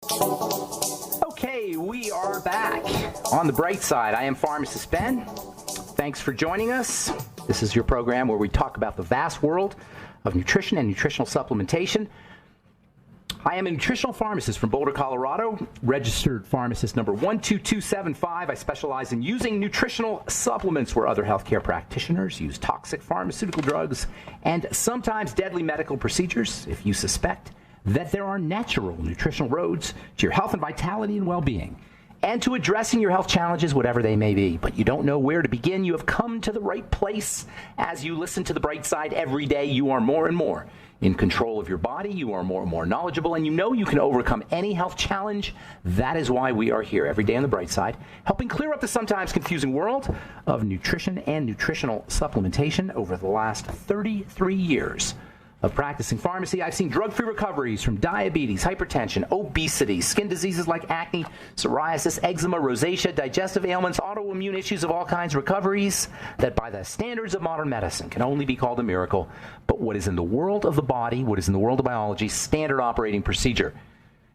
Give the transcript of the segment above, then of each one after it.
Okay, we are back on the bright side. I am Pharmacist Ben. Thanks for joining us. This is your program where we talk about the vast world of nutrition and nutritional supplementation. I am a nutritional pharmacist from Boulder, Colorado, registered pharmacist number 12275. I specialize in using nutritional supplements where other healthcare practitioners use toxic pharmaceutical drugs and sometimes deadly medical procedures. If you suspect that there are natural nutritional roads to your health and vitality and well-being, and to addressing your health challenges, whatever they may be, but you don't know where to begin, you have come to the right place. As you listen to the bright side every day, you are more and more in control of your body, you are more and more knowledgeable, and you know you can overcome any health challenge. That is why we are here every day on the bright side, helping clear up the sometimes confusing world of nutrition and nutritional supplementation. Over the last 33 years of practicing pharmacy, I've seen drug-free recoveries from diabetes, hypertension, obesity, skin diseases like acne, psoriasis, eczema, rosacea, digestive ailments, autoimmune issues of all kinds, recoveries that by the standards of modern medicine can only be called a miracle. But what is in the world of the body, what is in the world of biology, standard operating procedure.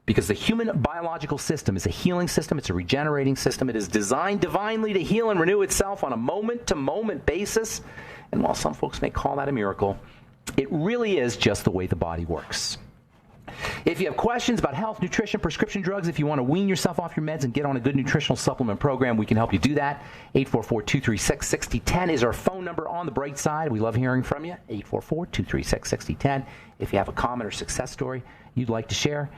Because the human biological system is a healing system, it's a regenerating system, it is designed divinely to heal and renew itself on a moment-to-moment basis. And while some folks may call that a miracle, it really is just the way the body works. If you have questions about health, nutrition, prescription drugs, if you want to wean yourself off your meds and get on a good nutritional supplement program, we can help you do that. 844-236-6010 is our phone number on the bright side. We love hearing from you. 844-236-6010. If you have a comment or success story you'd like to share,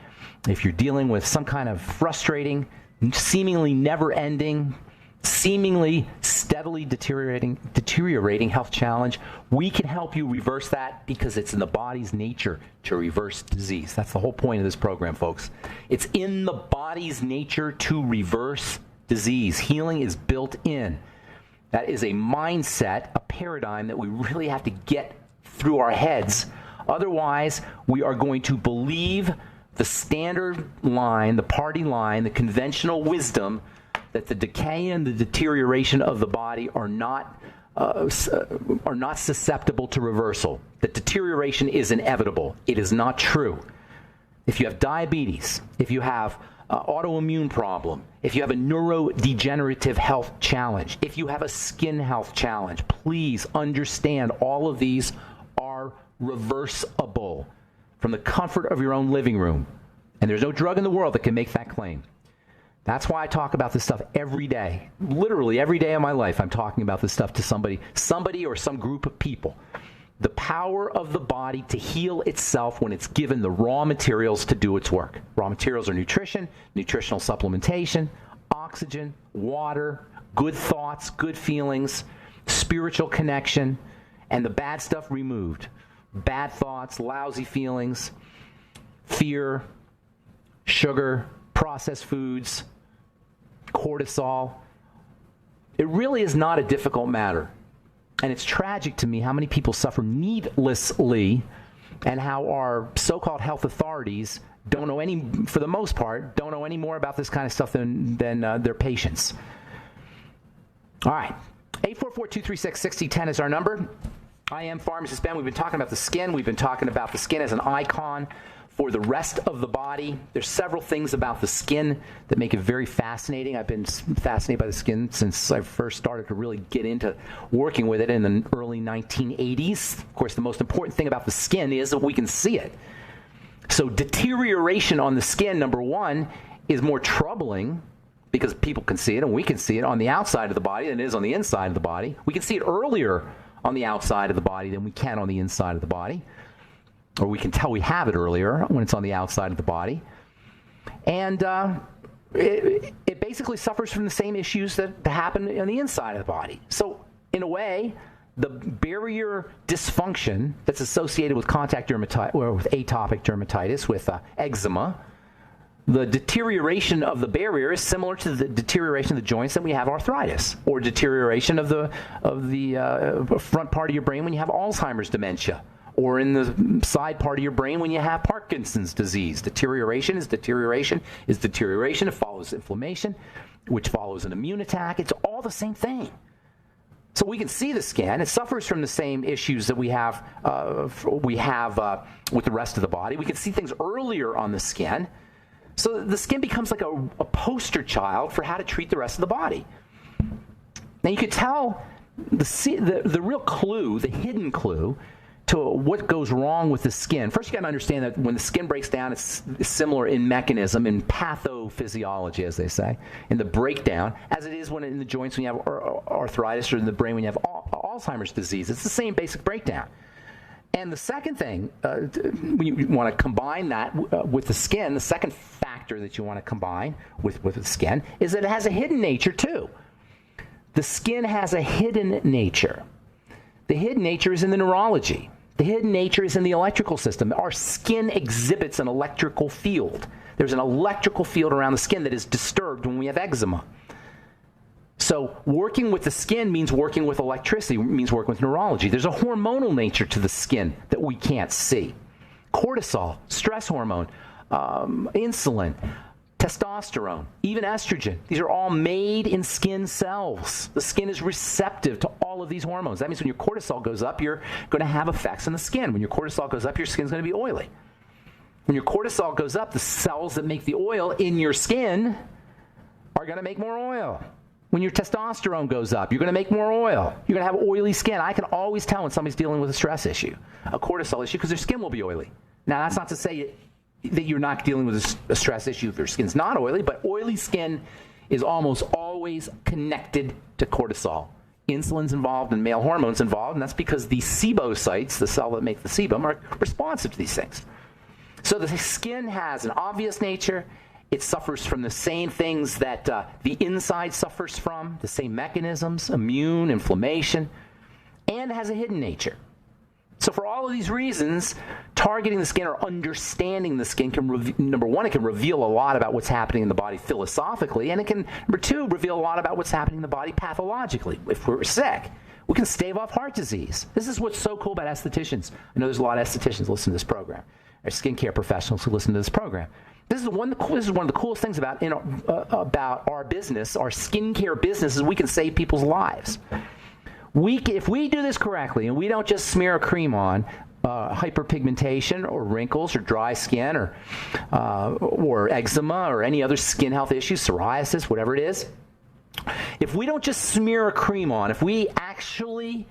if you're dealing with some kind of frustrating, seemingly never-ending, seemingly steadily deteriorating health challenge, we can help you reverse that because it's in the body's nature to reverse disease. That's the whole point of this program, folks. It's in the body's nature to reverse disease. Healing is built in. That is a mindset, a paradigm that we really have to get through our heads. Otherwise, we are going to believe the standard line, the party line, the conventional wisdom that the decay and the deterioration of the body are not susceptible to reversal. That deterioration is inevitable. It is not true. If you have diabetes, if you have autoimmune problem, if you have a neurodegenerative health challenge, if you have a skin health challenge, please understand all of these are reversible from the comfort of your own living room. And there's no drug in the world that can make that claim. That's why I talk about this stuff every day. Literally every day of my life, I'm talking about this stuff to somebody or some group of people. The power of the body to heal itself when it's given the raw materials to do its work. Raw materials are nutrition, nutritional supplementation, oxygen, water, good thoughts, good feelings, spiritual connection, and the bad stuff removed. Bad thoughts, lousy feelings, fear, sugar, processed foods, cortisol. It really is not a difficult matter. And it's tragic to me how many people suffer needlessly and how our so-called health authorities don't know any, for the most part, don't know any more about this kind of stuff than their patients. All right. 844-236-6010 is our number. I am Pharmacist Ben. We've been talking about the skin. We've been talking about the skin as an icon for the rest of the body. There's several things about the skin that make it very fascinating. I've been fascinated by the skin since I first started to really get into working with it in the early 1980s. Of course, the most important thing about the skin is that we can see it. So deterioration on the skin, number one, is more troubling because people can see it and we can see it on the outside of the body than it is on the inside of the body. We can see it earlier on the outside of the body than we can on the inside of the body. Or we can tell we have it earlier when it's on the outside of the body. And it basically suffers from the same issues that happen on the inside of the body. So in a way, the barrier dysfunction that's associated with contact dermatitis, or with atopic dermatitis, with eczema, the deterioration of the barrier is similar to the deterioration of the joints that we have arthritis, or deterioration of the front part of your brain when you have Alzheimer's dementia, or in the side part of your brain when you have Parkinson's disease. Deterioration is deterioration is deterioration. It follows inflammation, which follows an immune attack. It's all the same thing. So we can see the skin. It suffers from the same issues that we have with the rest of the body. We can see things earlier on the skin. So the skin becomes like a poster child for how to treat the rest of the body. Now you could tell the real clue, the hidden clue to what goes wrong with the skin. First, you got to understand that when the skin breaks down, it's similar in mechanism, in pathophysiology, as they say, in the breakdown, as it is when in the joints when you have arthritis, or in the brain when you have Alzheimer's disease. It's the same basic breakdown. And the second thing, when you want to combine that with the skin, the second factor that you want to combine with the skin is that it has a hidden nature too. The skin has a hidden nature. The hidden nature is in the neurology. The hidden nature is in the electrical system. Our skin exhibits an electrical field. There's an electrical field around the skin that is disturbed when we have eczema. So working with the skin means working with electricity, means working with neurology. There's a hormonal nature to the skin that we can't see. Cortisol, stress hormone, insulin, testosterone, even estrogen. These are all made in skin cells. The skin is receptive to all of these hormones. That means when your cortisol goes up, you're going to have effects on the skin. When your cortisol goes up, your skin's going to be oily. When your cortisol goes up, the cells that make the oil in your skin are going to make more oil. When your testosterone goes up, you're going to make more oil. You're going to have oily skin. I can always tell when somebody's dealing with a stress issue, a cortisol issue, because their skin will be oily. Now, that's not to say that you're not dealing with a stress issue if your skin's not oily, but oily skin is almost always connected to cortisol. Insulin's involved and male hormones involved, and that's because the sebocytes, the cell that make the sebum, are responsive to these things. So the skin has an obvious nature. It suffers from the same things that the inside suffers from, the same mechanisms, immune, inflammation, and has a hidden nature. So for all of these reasons, targeting the skin or understanding the skin can, number one, it can reveal a lot about what's happening in the body philosophically, and it can, number two, reveal a lot about what's happening in the body pathologically. If we're sick, we can stave off heart disease. This is what's so cool about estheticians. I know there's a lot of estheticians listening to this program, or skincare professionals who listen to this program. This is one of the coolest things about our business, our skincare business, is we can save people's lives. If we do this correctly, and we don't just smear a cream on hyperpigmentation or wrinkles or dry skin or eczema or any other skin health issues, psoriasis, whatever it is, if we don't just smear a cream on, if we actually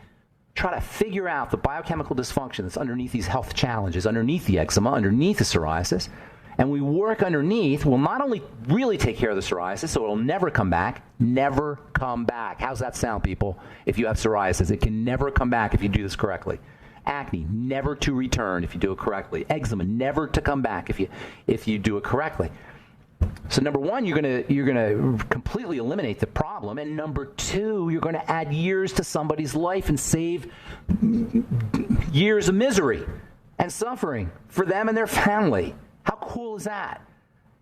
try to figure out the biochemical dysfunction that's underneath these health challenges, underneath the eczema, underneath the psoriasis, and we work underneath, we'll not only really take care of the psoriasis, so it'll never come back. Never come back. How's that sound, people? If you have psoriasis, it can never come back if you do this correctly. Acne, never to return if you do it correctly. Eczema, never to come back if you do it correctly. So number one, you're gonna completely eliminate the problem, and number two, you're going to add years to somebody's life and save years of misery and suffering for them and their family. How cool is that?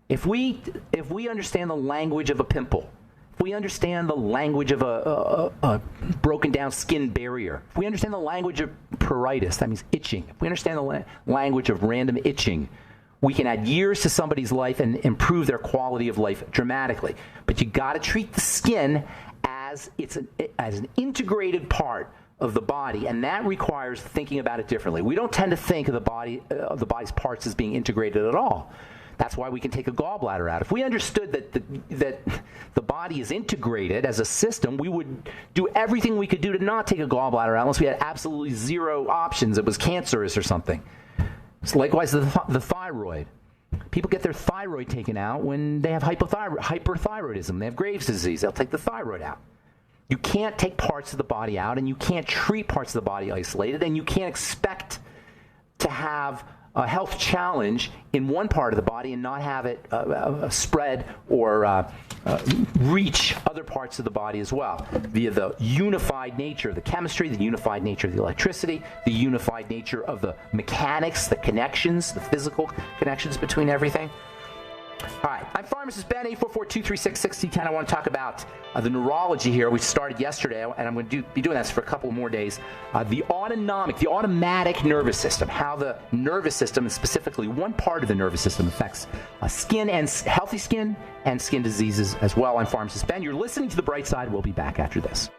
If we understand the language of a pimple, if we understand the language of a broken down skin barrier, if we understand the language of pruritus, that means itching, if we understand the language of random itching, we can add years to somebody's life and improve their quality of life dramatically. But you got to treat the skin as an integrated part of the body, and that requires thinking about it differently. We don't tend to think of the body's parts as being integrated at all. That's why we can take a gallbladder out. If we understood that the body is integrated as a system, we would do everything we could do to not take a gallbladder out unless we had absolutely zero options. It was cancerous or something. So likewise, the thyroid. People get their thyroid taken out when they have hyperthyroidism. They have Graves' disease. They'll take the thyroid out. You can't take parts of the body out, and you can't treat parts of the body isolated, and you can't expect to have a health challenge in one part of the body and not have it spread or reach other parts of the body as well, via the unified nature of the chemistry, the unified nature of the electricity, the unified nature of the mechanics, the connections, the physical connections between everything. All right, I'm Pharmacist Ben, 844-236-6010. I want to talk about the neurology here. We started yesterday, and I'm going to be doing this for a couple more days. The automatic nervous system, how the nervous system, and specifically one part of the nervous system, affects skin and healthy skin and skin diseases as well. I'm Pharmacist Ben. You're listening to The Bright Side. We'll be back after this.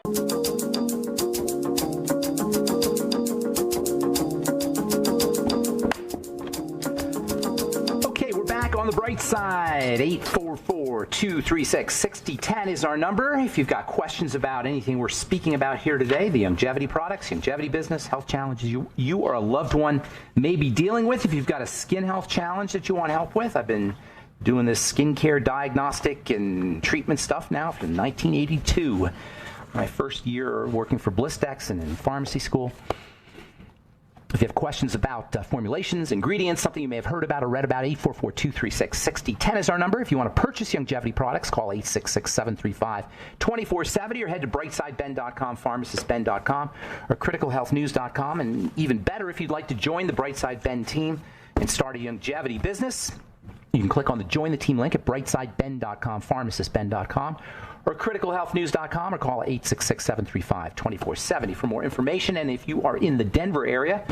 On The bright side. 844-236-6010 is our number. If you've got questions about anything we're speaking about here today, the longevity products, longevity business, health challenges you or a loved one may be dealing with. If you've got a skin health challenge that you want help with, I've been doing this skincare diagnostic and treatment stuff now from 1982. My first year working for Blistex and in pharmacy school. If you have questions about formulations, ingredients, something you may have heard about or read about, 844-236-6010 is our number. If you want to purchase longevity products, call 866-735-2470 or head to brightsideben.com, pharmacistben.com, or criticalhealthnews.com. And even better, if you'd like to join the Brightside Ben team and start a longevity business, you can click on the Join the Team link at brightsideben.com, pharmacistben.com, or criticalhealthnews.com, or call 866-735-2470 for more information. And if you are in the Denver area,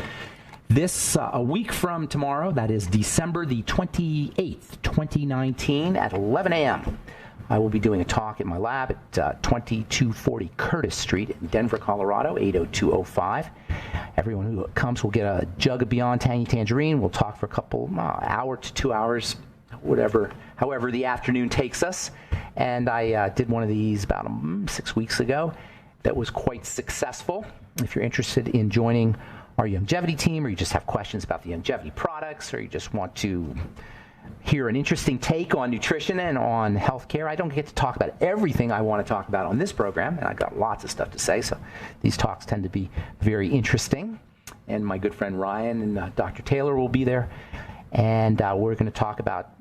this a week from tomorrow, that is December the 28th, 2019, at 11 a.m., I will be doing a talk at my lab at 2240 Curtis Street in Denver, Colorado, 80205. Everyone who comes will get a jug of Beyond Tangy Tangerine. We'll talk for a couple hour to 2 hours, however the afternoon takes us. And I did one of these about 6 weeks ago that was quite successful. If you're interested in joining our longevity team, or you just have questions about the longevity products, or you just want to hear an interesting take on nutrition and on healthcare. I don't get to talk about everything I want to talk about on this program, and I've got lots of stuff to say, so these talks tend to be very interesting. And my good friend Ryan and Dr. Taylor will be there. And we're going to talk about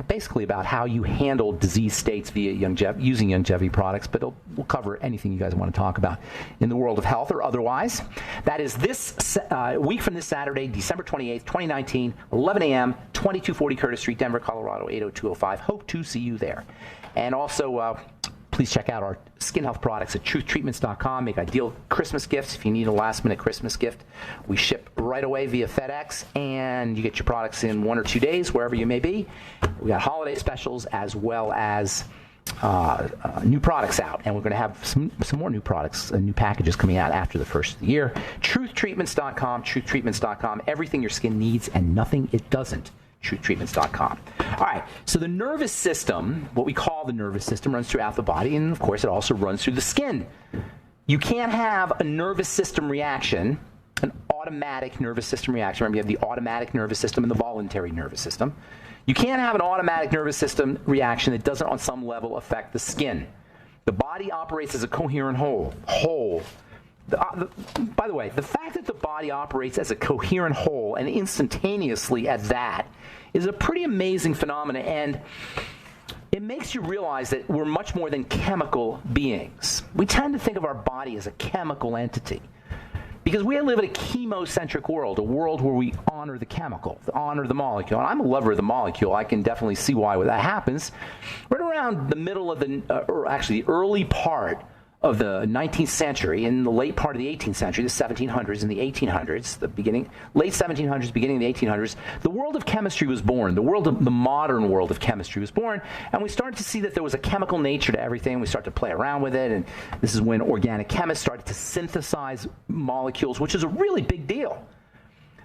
basically about how you handle disease states via using longevity products, but we'll cover anything you guys want to talk about in the world of health or otherwise. That is this week from this Saturday, December 28th, 2019, 11 a.m., 2240 Curtis Street, Denver, Colorado, 80205. Hope to see you there. And also, please check out our skin health products at truthtreatments.com. Make ideal Christmas gifts. If you need a last-minute Christmas gift, we ship right away via FedEx, and you get your products in 1 or 2 days, wherever you may be. We got holiday specials as well as new products out, and we're going to have some more new products and new packages coming out after the first of the year. Truthtreatments.com, truthtreatments.com. Everything your skin needs and nothing it doesn't. Truthtreatments.com. All right, so the nervous system, what we call the nervous system, runs throughout the body, and of course it also runs through the skin. You can't have a nervous system reaction, an automatic nervous system reaction. Remember, you have the automatic nervous system and the voluntary nervous system. You can't have an automatic nervous system reaction that doesn't on some level affect the skin. The body operates as a coherent whole. By the way, the fact that the body operates as a coherent whole and instantaneously at that is a pretty amazing phenomenon, and it makes you realize that we're much more than chemical beings. We tend to think of our body as a chemical entity because we live in a chemocentric world, a world where we honor the chemical, honor the molecule. And I'm a lover of the molecule. I can definitely see why that happens. Right around the middle of the early part of the 19th century, in the late part of the 18th century, the 1700s and the 1800s, late 1700s, beginning of the 1800s, the world of chemistry was born. The modern world of chemistry was born, and we started to see that there was a chemical nature to everything. We started to play around with it, and this is when organic chemists started to synthesize molecules, which is a really big deal.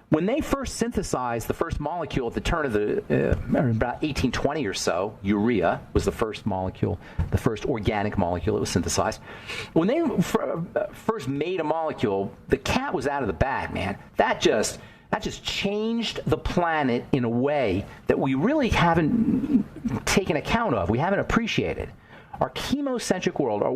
When they first synthesized the first molecule at the turn of the about 1820 or so, urea was the first molecule, the first organic molecule that was synthesized. When they first made a molecule, the cat was out of the bag, man. That just changed the planet in a way that we really haven't taken account of. We haven't appreciated. Our chemocentric world, our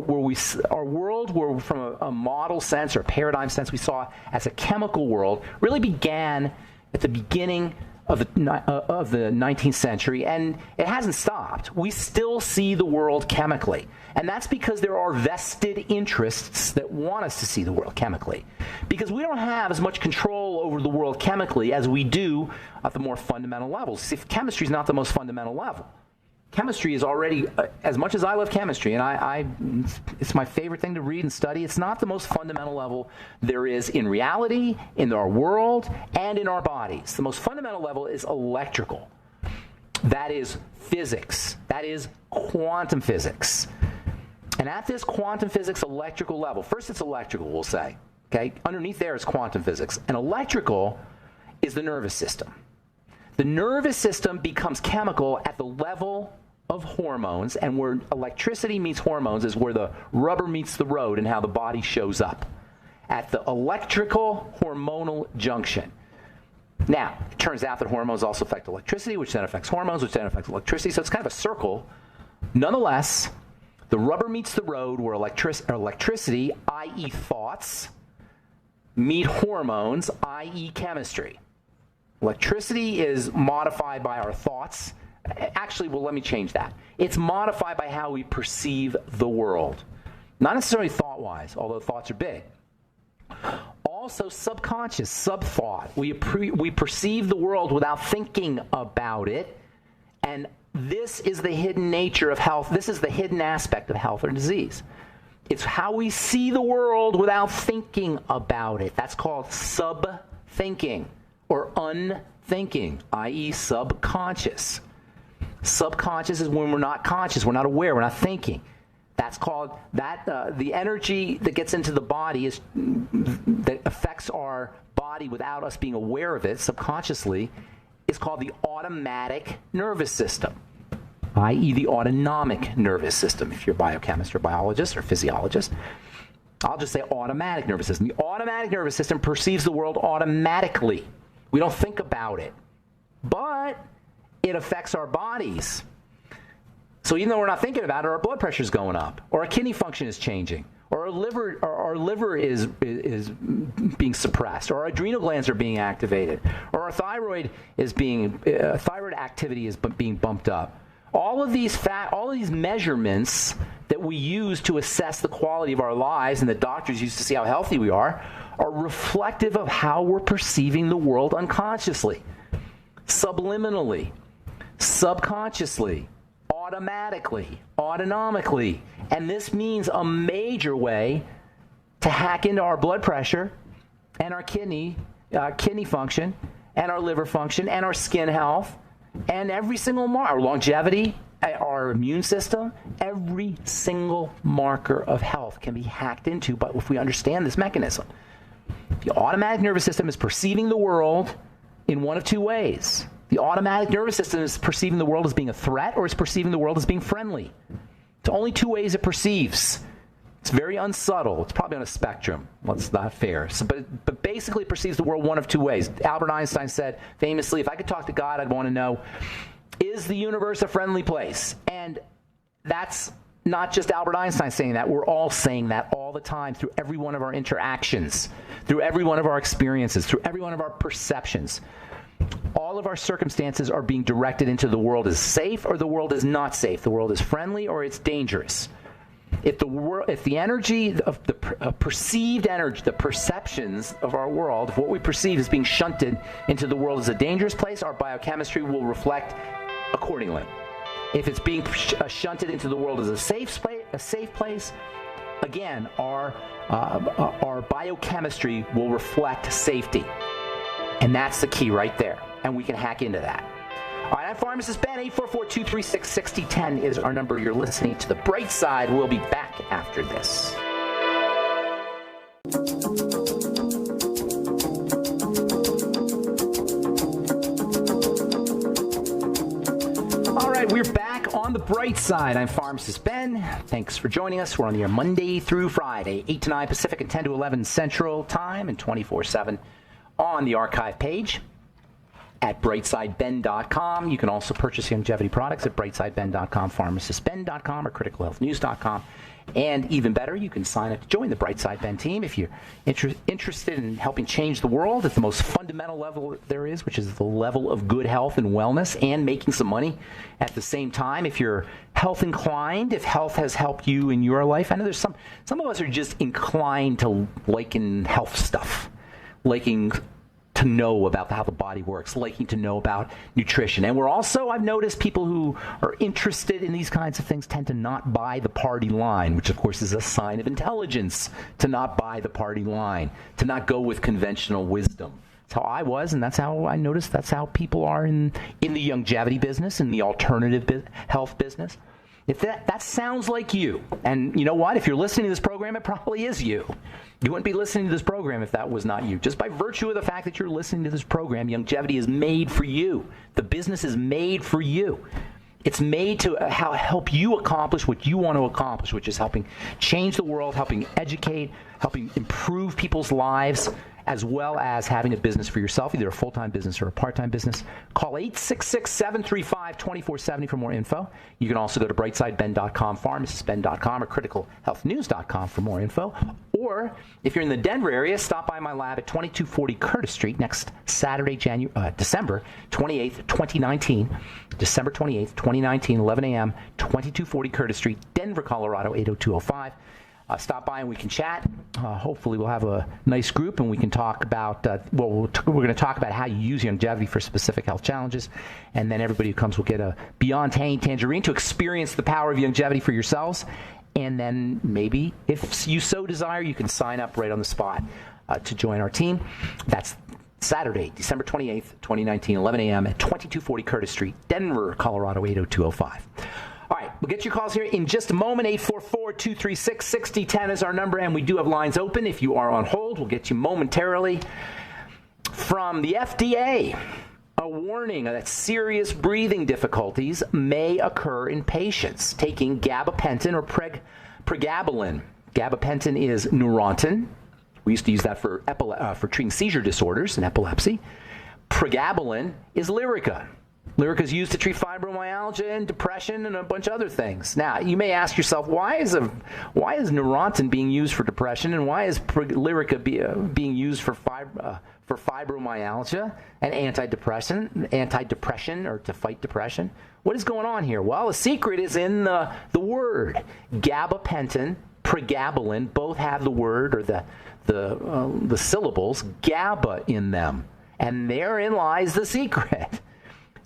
world where from a model sense or a paradigm sense we saw as a chemical world, really began at the beginning of the 19th century, and it hasn't stopped. We still see the world chemically, and that's because there are vested interests that want us to see the world chemically, because we don't have as much control over the world chemically as we do at the more fundamental levels. See, chemistry is not the most fundamental level. Chemistry is already, as much as I love chemistry, and it's my favorite thing to read and study, it's not the most fundamental level there is in reality, in our world, and in our bodies. The most fundamental level is electrical. That is physics. That is quantum physics. And at this quantum physics electrical level, first it's electrical, we'll say. Okay? Underneath there is quantum physics. And electrical is the nervous system. The nervous system becomes chemical at the level of hormones, and where electricity meets hormones is where the rubber meets the road and how the body shows up, at the electrical hormonal junction. Now, it turns out that hormones also affect electricity, which then affects hormones, which then affects electricity. So it's kind of a circle. Nonetheless, the rubber meets the road where electricity, i.e. thoughts, meet hormones, i.e. chemistry. Electricity is modified by our thoughts. Actually, well, let me change that. It's modified by how we perceive the world. Not necessarily thought-wise, although thoughts are big. Also subconscious, sub-thought. We perceive the world without thinking about it, and this is the hidden nature of health. This is the hidden aspect of health or disease. It's how we see the world without thinking about it. That's called sub-thinking or unthinking, i.e. subconscious. Subconscious is when we're not conscious, we're not aware, we're not thinking. That's called, the energy that gets into the body that affects our body without us being aware of it subconsciously is called the automatic nervous system, i.e. the autonomic nervous system. If you're a biochemist or biologist or physiologist, I'll just say automatic nervous system. The automatic nervous system perceives the world automatically. We don't think about it, but it affects our bodies. So even though we're not thinking about it, our blood pressure is going up, or our kidney function is changing, or our liver is being suppressed, or our adrenal glands are being activated, or our thyroid activity is being bumped up. All of these measurements that we use to assess the quality of our lives, and the doctors use to see how healthy we are reflective of how we're perceiving the world unconsciously, subliminally, subconsciously, automatically, autonomically. And this means a major way to hack into our blood pressure and our kidney function and our liver function and our skin health and every single our longevity, our immune system. Every single marker of health can be hacked into, but if we understand this mechanism. The automatic nervous system is perceiving the world in one of two ways. The automatic nervous system is perceiving the world as being a threat, or it's perceiving the world as being friendly. It's only two ways it perceives. It's very unsubtle. It's probably on a spectrum. Well, it's not fair. But basically it perceives the world one of two ways. Albert Einstein said famously, if I could talk to God, I'd want to know, is the universe a friendly place? And that's not just Albert Einstein saying that. We're all saying that all the time through every one of our interactions, through every one of our experiences, through every one of our perceptions. All of our circumstances are being directed into the world is safe or the world is not safe. The world is friendly or it's dangerous. If the energy of the perceived energy, the perceptions of our world, if what we perceive is being shunted into the world as a dangerous place, our biochemistry will reflect accordingly. If it's being shunted into the world as a safe place, again, our biochemistry will reflect safety. And that's the key right there. And we can hack into that. All right, I'm Pharmacist Ben. 844-236-6010 is our number. You're listening to The Bright Side. We'll be back after this. All right, we're back on The Bright Side. I'm Pharmacist Ben. Thanks for joining us. We're on the air Monday through Friday, 8 to 9 Pacific and 10 to 11 Central Time, and 24/7 on the archive page at brightsideben.com. You can also purchase longevity products at brightsideben.com, pharmacistben.com, or criticalhealthnews.com. And even better, you can sign up to join the Brightside Ben team if you're interested in helping change the world at the most fundamental level there is, which is the level of good health and wellness, and making some money at the same time. If you're health inclined, if health has helped you in your life, I know there's some of us are just inclined to liking health stuff, liking to know about how the body works, liking to know about nutrition. And we're also, I've noticed, people who are interested in these kinds of things tend to not buy the party line, which of course is a sign of intelligence, to not buy the party line, to not go with conventional wisdom. That's how I was, and that's how I noticed that's how people are in the longevity business, in the alternative health business. If that sounds like you, and you know what? If you're listening to this program, it probably is you. You wouldn't be listening to this program if that was not you. Just by virtue of the fact that you're listening to this program, Longevity is made for you. The business is made for you. It's made to help you accomplish what you want to accomplish, which is helping change the world, helping educate, helping improve people's lives, as well as having a business for yourself, either a full-time business or a part-time business. Call 866-735-2470 for more info. You can also go to brightsideben.com, pharmacistben.com, or criticalhealthnews.com for more info. Or if you're in the Denver area, stop by my lab at 2240 Curtis Street next Saturday, December 28th, 2019. December 28th, 2019, 11 a.m., 2240 Curtis Street, Denver, Colorado, 80205. Stop by and we can chat. Hopefully we'll have a nice group and we can talk about, we're going to talk about how you use Longevity for specific health challenges. And then everybody who comes will get a Beyond Tangerine to experience the power of Longevity for yourselves. And then maybe, if you so desire, you can sign up right on the spot to join our team. That's Saturday, December 28th, 2019, 11 a.m. at 2240 Curtis Street, Denver, Colorado, 80205. All right, we'll get your calls here in just a moment. 844-236-6010 is our number, and we do have lines open. If you are on hold, we'll get you momentarily. From the FDA, a warning that serious breathing difficulties may occur in patients taking gabapentin or pregabalin. Gabapentin is Neurontin. We used to use that for treating seizure disorders and epilepsy. Pregabalin is Lyrica. Lyrica is used to treat fibromyalgia and depression and a bunch of other things. Now, you may ask yourself, why is Neurontin being used for depression, and why is Lyrica being used for fibromyalgia and antidepressant or to fight depression? What is going on here? Well, the secret is in the word. Gabapentin, pregabalin, both have the word or the syllables GABA in them, and therein lies the secret.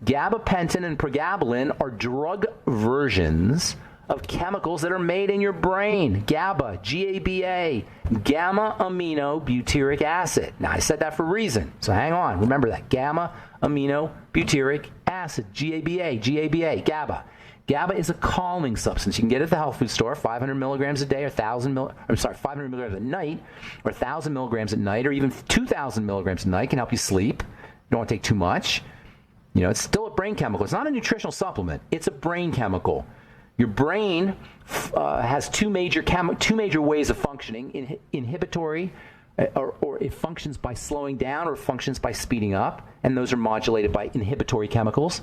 Gabapentin and pregabalin are drug versions of chemicals that are made in your brain. GABA, G-A-B-A, gamma-aminobutyric acid. Now, I said that for a reason, so hang on. Remember that. Gamma-aminobutyric acid, G-A-B-A, G-A-B-A, GABA. GABA is a calming substance. You can get it at the health food store, 500 milligrams a day, or 500 milligrams at night, or 1,000 milligrams at night, or even 2,000 milligrams a night can help you sleep. You don't want to take too much. You know, it's still a brain chemical. It's not a nutritional supplement. It's a brain chemical. Your brain has two major ways of functioning: inhibitory, or it functions by slowing down, or functions by speeding up, and those are modulated by inhibitory chemicals,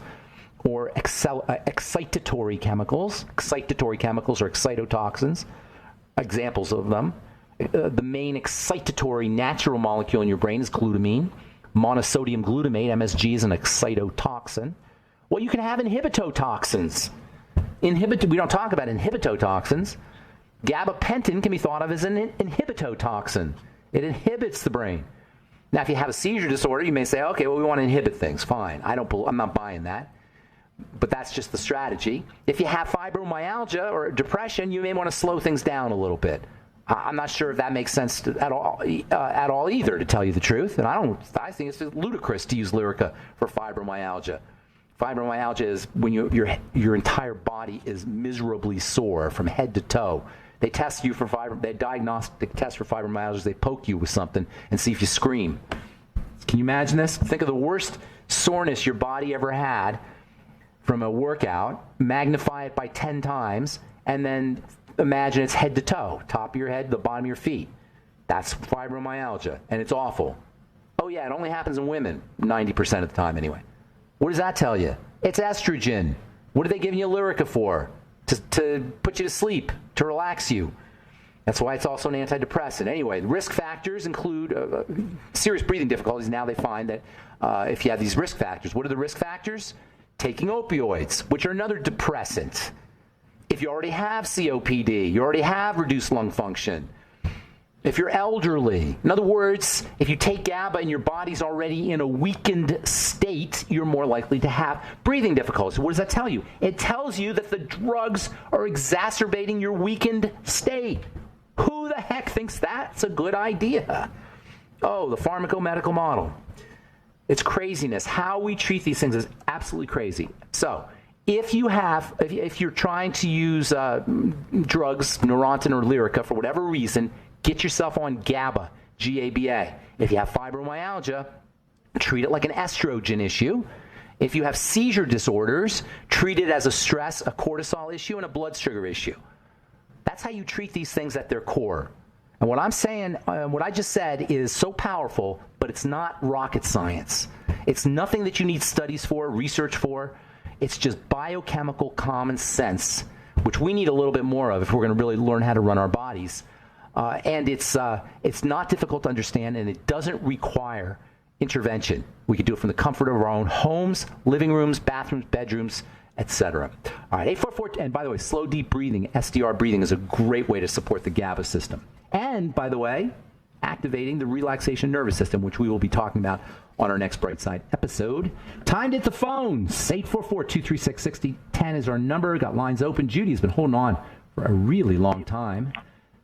or excitatory chemicals. Excitatory chemicals are excitotoxins. Examples of them: the main excitatory natural molecule in your brain is glutamine. Monosodium glutamate, MSG, is an excitotoxin. Well, you can have inhibitotoxins. We don't talk about inhibitotoxins. Gabapentin can be thought of as an inhibitotoxin. It inhibits the brain. Now, if you have a seizure disorder, you may say, okay, well, we want to inhibit things. Fine. I'm not buying that. But that's just the strategy. If you have fibromyalgia or depression, you may want to slow things down a little bit. I'm not sure if that makes sense at all either, to tell you the truth. And I think it's ludicrous to use Lyrica for fibromyalgia. Fibromyalgia is when your entire body is miserably sore from head to toe. They test you for they diagnostic test for fibromyalgia. They poke you with something and see if you scream. Can you imagine this? Think of the worst soreness your body ever had from a workout, magnify it by 10 times, and then imagine it's head to toe, top of your head, the bottom of your feet. That's fibromyalgia, and it's awful. Oh yeah, it only happens in women, 90% of the time anyway. What does that tell you? It's estrogen. What are they giving you Lyrica for? To put you to sleep, to relax you. That's why it's also an antidepressant. Anyway, the risk factors include serious breathing difficulties. Now they find that if you have these risk factors, what are the risk factors? Taking opioids, which are another depressant. If you already have COPD, you already have reduced lung function. If you're elderly, in other words, if you take GABA and your body's already in a weakened state, you're more likely to have breathing difficulties. What does that tell you? It tells you that the drugs are exacerbating your weakened state. Who the heck thinks that's a good idea? Oh, the pharmacomedical model. It's craziness. How we treat these things is absolutely crazy. So, if you're trying to use drugs, Neurontin or Lyrica, for whatever reason, get yourself on GABA, G-A-B-A. If you have fibromyalgia, treat it like an estrogen issue. If you have seizure disorders, treat it as a stress, a cortisol issue, and a blood sugar issue. That's how you treat these things at their core. And what I'm saying, what I just said is so powerful, but it's not rocket science. It's nothing that you need studies for, research for. It's just biochemical common sense, which we need a little bit more of if we're going to really learn how to run our bodies. And it's not difficult to understand, and it doesn't require intervention. We can do it from the comfort of our own homes, living rooms, bathrooms, bedrooms, etc. All right, 844, and by the way, slow, deep breathing, SDR breathing, is a great way to support the GABA system. And, by the way, activating the relaxation nervous system, which we will be talking about on our next Bright Side episode. Time to hit the phones. 844-236-6010 is our number. Got lines open. Judy's been holding on for a really long time.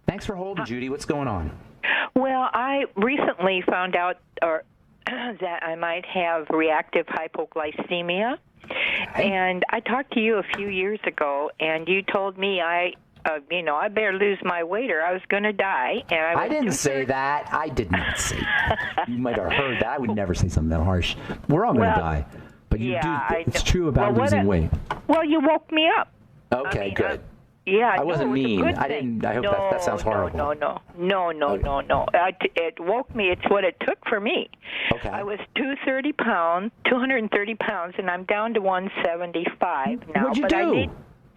Thanks for holding, Judy. What's going on? Well, I recently found out that I might have reactive hypoglycemia. And I talked to you a few years ago, and you told me I better lose my weight or I was going to die. And I didn't say that. I did not say that. You might have heard that. I would never say something that harsh. We're all going to die. But you do. It's true about losing weight. Well, you woke me up. Okay, good. Yeah, I wasn't mean. I didn't. I hope that sounds horrible. No. It woke me. It's what it took for me. Okay. I was 230 pounds, and I'm down to 175 now. What'd you do?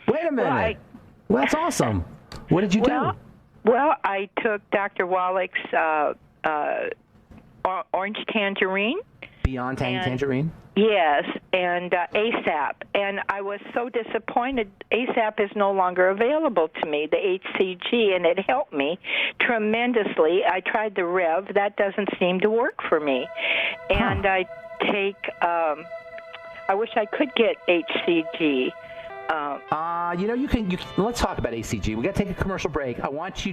Wait a minute. Well, that's awesome. What did you do? Well, I took Dr. Wallach's orange tangerine. Beyond tangerine? Yes, and ASAP. And I was so disappointed. ASAP is no longer available to me, the HCG, and it helped me tremendously. I tried the Rev. That doesn't seem to work for me. And I take, I wish I could get HCG. You can. Let's talk about ACG. We got to take a commercial break. I want to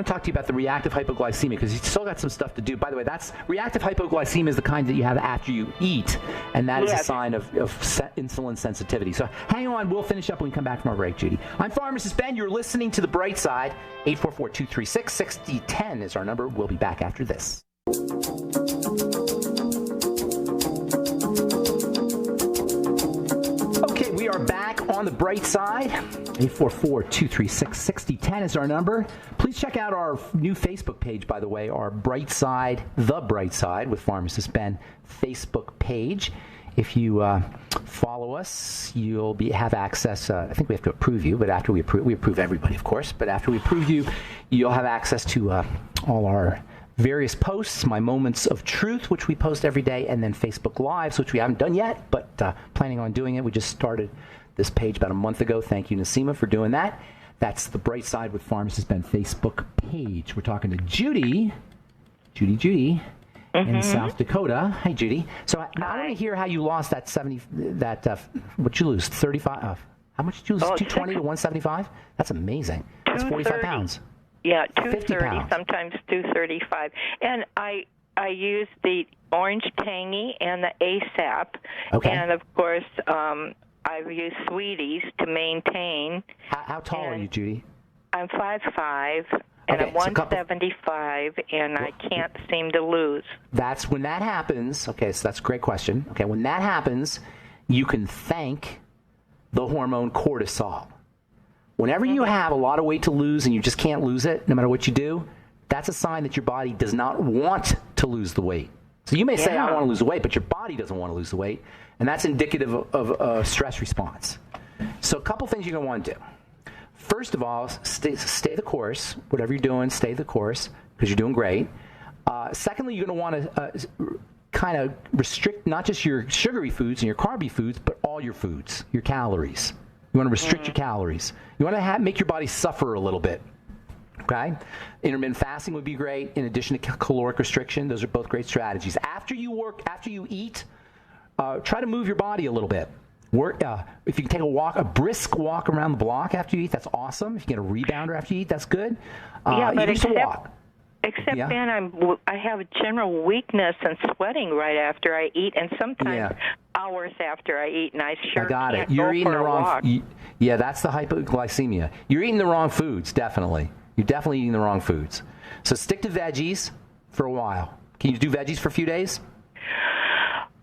talk to you about the reactive hypoglycemia because you still got some stuff to do. By the way, that's reactive hypoglycemia is the kind that you have after you eat, and that is a sign of insulin sensitivity. So hang on. We'll finish up when we come back from our break, Judy. I'm Pharmacist Ben. You're listening to The Bright Side. 844-236-6010 is our number. We'll be back after this. We are back on the bright side. 844-236-6010 is our number. Please check out our new Facebook page, by the way, our Bright Side, The Bright Side with Pharmacist Ben Facebook page. If you follow us, you'll have access. I think we have to approve you, but after we approve everybody, of course. But after we approve you, you'll have access to all our various posts, my moments of truth, which we post every day, and then Facebook Lives, which we haven't done yet, but planning on doing it. We just started this page about a month ago. Thank you, Nasima, for doing that. That's the Bright Side with Pharmacist Ben Facebook page. We're talking to Judy in South Dakota. Hi, Judy. So I want to hear how you lost that 70. What'd you lose? 35. How much did you lose? 220 to 175. That's amazing. That's 45 pounds. Yeah, 230, sometimes 235. And I use the orange tangy and the ASAP. Okay. And, of course, I've used Sweeties to maintain. How tall are you, Judy? I'm 5'5", and I'm 175, and I can't seem to lose. That's when that happens. Okay, so that's a great question. Okay, when that happens, you can thank the hormone cortisol. Whenever you have a lot of weight to lose and you just can't lose it, no matter what you do, that's a sign that your body does not want to lose the weight. So you may say, I want to lose the weight, but your body doesn't want to lose the weight, and that's indicative of a stress response. So a couple things you're going to want to do. First of all, stay the course. Whatever you're doing, stay the course because you're doing great. Secondly, you're going to want to kind of restrict not just your sugary foods and your carby foods, but all your foods, your calories. You want to restrict your calories. You want to make your body suffer a little bit. Okay? Intermittent fasting would be great. In addition to caloric restriction, those are both great strategies. After you eat, try to move your body a little bit. If you can take a brisk walk around the block after you eat, that's awesome. If you get a rebounder after you eat, that's good. But just a walk. Except Yeah. then I have general weekness and sweating right after I eat, and sometimes hours after I eat, and I sure got can't it. You're go eating for the a wrong. walk. Yeah, that's the hypoglycemia. You're eating the wrong foods. Definitely. You're definitely eating the wrong foods. So stick to veggies for a while. Can you do veggies for a few days?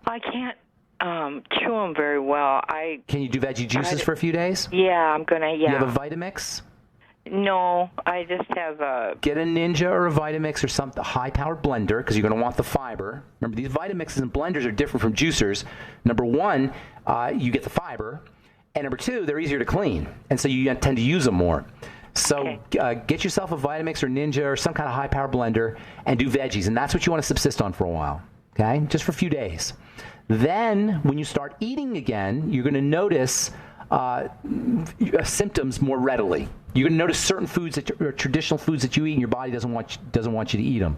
I can't chew them very well. Can you do veggie juices for a few days? Yeah, I'm gonna. Yeah. You have a Vitamix? No, I just have a. Get a Ninja or a Vitamix or some high-powered blender because you're going to want the fiber. Remember, these Vitamixes and blenders are different from juicers. Number one, you get the fiber, and number two, they're easier to clean, and so you tend to use them more. So get yourself a Vitamix or Ninja or some kind of high-powered blender and do veggies, and that's what you want to subsist on for a while, okay? Just for a few days. Then, when you start eating again, you're going to notice symptoms more readily. You're going to notice certain foods that are traditional foods that you eat, and your body doesn't want you to eat them.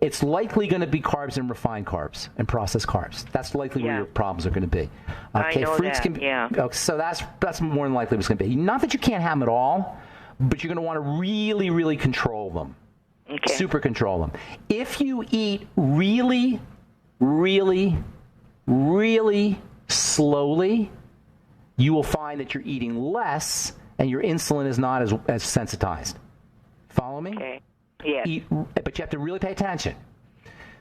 It's likely going to be carbs and refined carbs and processed carbs. That's likely where your problems are going to be. Okay, I know fruits that. So that's more than likely what's going to be. Not that you can't have them at all, but you're going to want to really, really control them. Okay. Super control them. If you eat really, really, really slowly, you will find that you're eating less and your insulin is not as sensitized. Follow me? Okay. Yeah. But you have to really pay attention.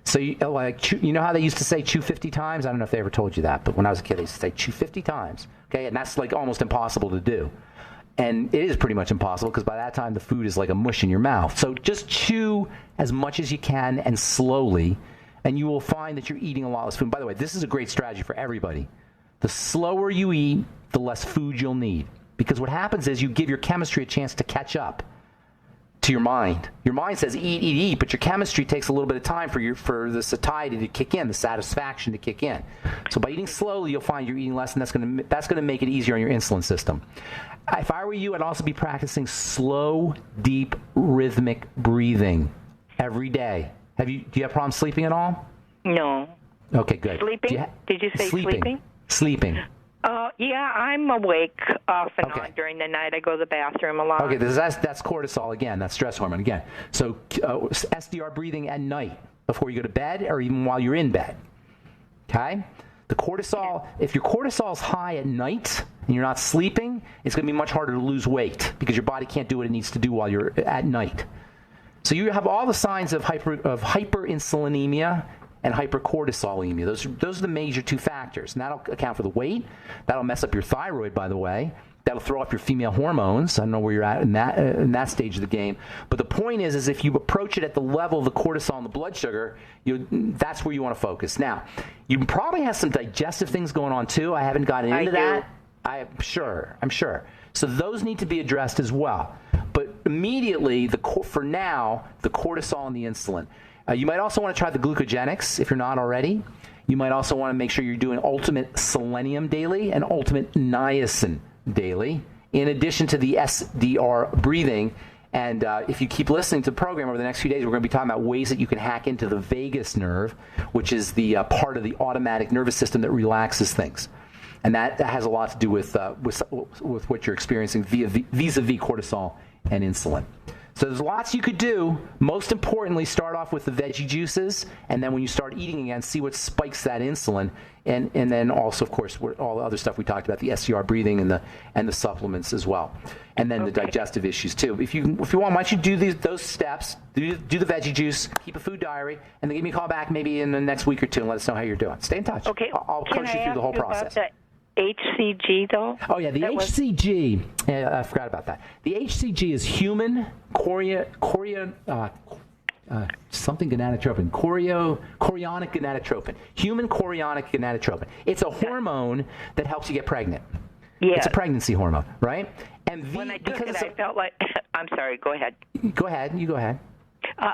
So you know how they used to say chew 50 times? I don't know if they ever told you that, but when I was a kid, they used to say chew 50 times. Okay, and that's like almost impossible to do. And it is pretty much impossible because by that time the food is like a mush in your mouth. So just chew as much as you can and slowly, and you will find that you're eating a lot less food. By the way, this is a great strategy for everybody. The slower you eat, the less food you'll need. Because what happens is you give your chemistry a chance to catch up to your mind. Your mind says eat, eat, eat, but your chemistry takes a little bit of time for the satiety to kick in, the satisfaction to kick in. So by eating slowly, you'll find you're eating less, and that's going to make it easier on your insulin system. If I were you, I'd also be practicing slow, deep, rhythmic breathing every day. Do you have problems sleeping at all? No. Okay, good. Sleeping? Did you say sleeping? Sleeping. Yeah, I'm awake off and on during the night. I go to the bathroom a lot. Okay, that's cortisol again. That's stress hormone again. So SDR breathing at night before you go to bed or even while you're in bed. Okay? The cortisol, if your cortisol is high at night and you're not sleeping, it's going to be much harder to lose weight because your body can't do what it needs to do while you're at night. So you have all the signs of hyperinsulinemia and hypercortisolemia. Those are the major two factors. And that'll account for the weight. That'll mess up your thyroid, by the way. That'll throw off your female hormones. I don't know where you're at in that stage of the game. But the point is if you approach it at the level of the cortisol and the blood sugar, that's where you want to focus. Now, you probably have some digestive things going on too. I haven't gotten into that. I'm sure. So those need to be addressed as well. But immediately, for now, the cortisol and the insulin. You might also want to try the glucogenics if you're not already. You might also want to make sure you're doing ultimate selenium daily and ultimate niacin daily, in addition to the SDR breathing. And if you keep listening to the program over the next few days, we're going to be talking about ways that you can hack into the vagus nerve, which is the part of the automatic nervous system that relaxes things. And that has a lot to do with what you're experiencing vis-a-vis cortisol and insulin. So there's lots you could do. Most importantly, start off with the veggie juices, and then when you start eating again, see what spikes that insulin, and then also, of course, all the other stuff we talked about, the SCR breathing and the supplements as well, and then the digestive issues too. If you want, why don't you do those steps? Do the veggie juice, keep a food diary, and then give me a call back maybe in the next week or two and let us know how you're doing. Stay in touch. Okay. I'll coach you through the whole process. HCG, though? Oh, yeah, the HCG. I forgot about that. The HCG is human something gonadotropin. Chorionic gonadotropin. Human chorionic gonadotropin. It's a hormone that helps you get pregnant. Yeah. It's a pregnancy hormone, right? And when I took it, I felt like... I'm sorry, go ahead. Go ahead. You go ahead.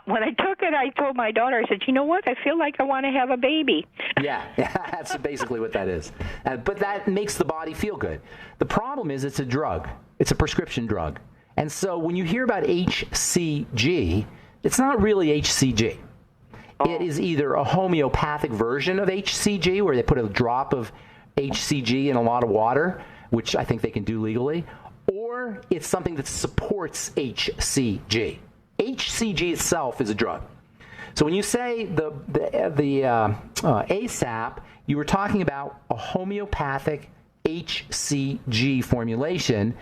When I took it, I told my daughter, I said, you know what? I feel like I want to have a baby. Yeah, that's basically what that is. But that makes the body feel good. The problem is it's a drug. It's a prescription drug. And so when you hear about HCG, it's not really HCG. Oh. It is either a homeopathic version of HCG, where they put a drop of HCG in a lot of water, which I think they can do legally, or it's something that supports HCG. HCG itself is a drug. So when you say the ASAP, you were talking about a homeopathic HCG formulation,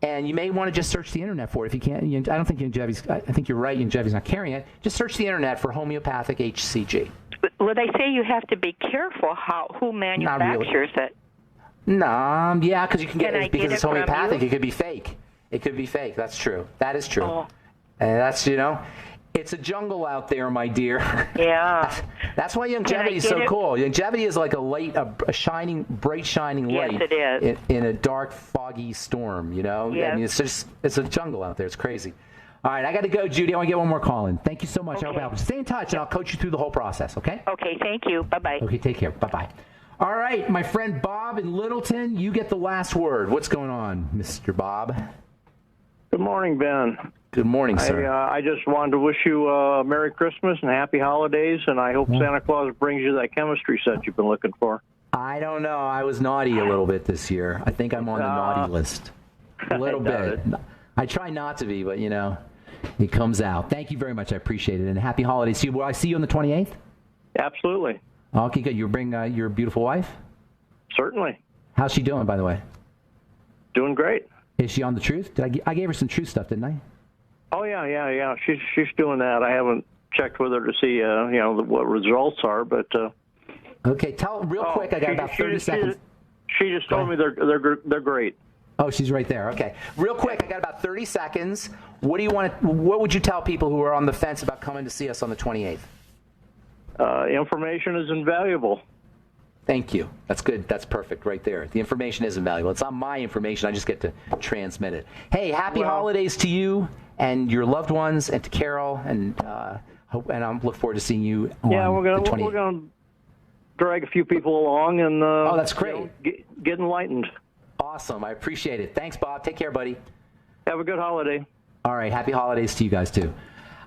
and you may want to just search the internet for it if you can't. I don't think I think you're right. Youngevity's not carrying it. Just search the internet for homeopathic HCG. Well, they say you have to be careful who manufactures it. No, yeah, because you can get it because it's homeopathic. You? It could be fake. It could be fake. That's true. That is true. Oh. And that's, it's a jungle out there, my dear. Yeah. That's why Youngevity is so cool. Youngevity is like a shining, bright, shining light. Yes, it is. In a dark, foggy storm, Yes. I mean, it's a jungle out there. It's crazy. All right, I got to go, Judy. I want to get one more call in. Thank you so much. Okay. I hope stay in touch, and I'll coach you through the whole process, okay? Okay, thank you. Bye-bye. Okay, take care. Bye-bye. All right, my friend Bob in Littleton, you get the last word. What's going on, Mr. Bob? Good morning, Ben. Good morning, sir. I just wanted to wish you a Merry Christmas and Happy Holidays, and I hope Santa Claus brings you that chemistry set you've been looking for. I don't know. I was naughty a little bit this year. I think I'm on the naughty list. A little bit. I try not to be, but, it comes out. Thank you very much. I appreciate it. And happy holidays to you. Will I see you on the 28th? Absolutely. Okay, good. You bring your beautiful wife? Certainly. How's she doing, by the way? Doing great. Is she on the truth? I gave her some truth stuff, didn't I? Oh, yeah. She's doing that. I haven't checked with her to see, what results are, but... Okay, tell real quick. I got about 30 seconds. She just told me they're great. Oh, she's right there. Okay. Real quick, I got about 30 seconds. What would you tell people who are on the fence about coming to see us on the 28th? Information is invaluable. Thank you. That's good. That's perfect right there. The information is invaluable. It's not my information. I just get to transmit it. Hey, happy holidays to you and your loved ones, and to Carol, and I look forward to seeing you on the 28th. We're going to drag a few people along and that's great. Get enlightened. Awesome. I appreciate it. Thanks, Bob. Take care, buddy. Have a good holiday. All right. Happy holidays to you guys, too.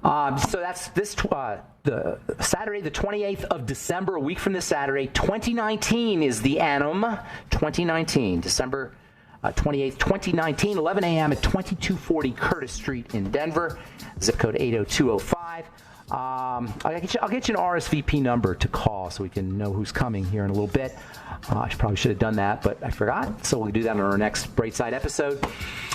So that's the Saturday, the 28th of December, a week from this Saturday. 2019 is the annum. 2019, December 28th, 2019, 11 a.m. at 2240 Curtis Street in Denver, zip code 80205. I'll get you an RSVP number to call so we can know who's coming here in a little bit. I probably should have done that, but I forgot. So we'll do that on our next Brightside episode.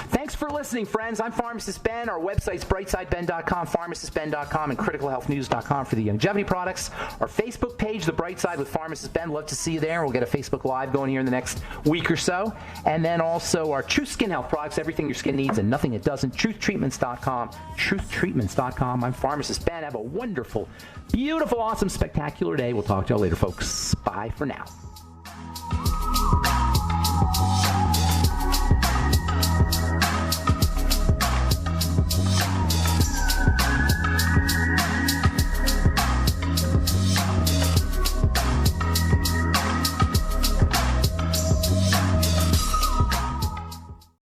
Thanks for listening, friends. I'm Pharmacist Ben. Our website's brightsideben.com, pharmacistben.com, and criticalhealthnews.com for the Youngevity products. Our Facebook page, The Brightside with Pharmacist Ben. Love to see you there. We'll get a Facebook Live going here in the next week or so. And then also our Truth Skin Health products, everything your skin needs and nothing it doesn't. Truthtreatments.com, truthtreatments.com. I'm Pharmacist Ben. Have a wonderful, beautiful, awesome, spectacular day. We'll talk to y'all later, folks. Bye for now.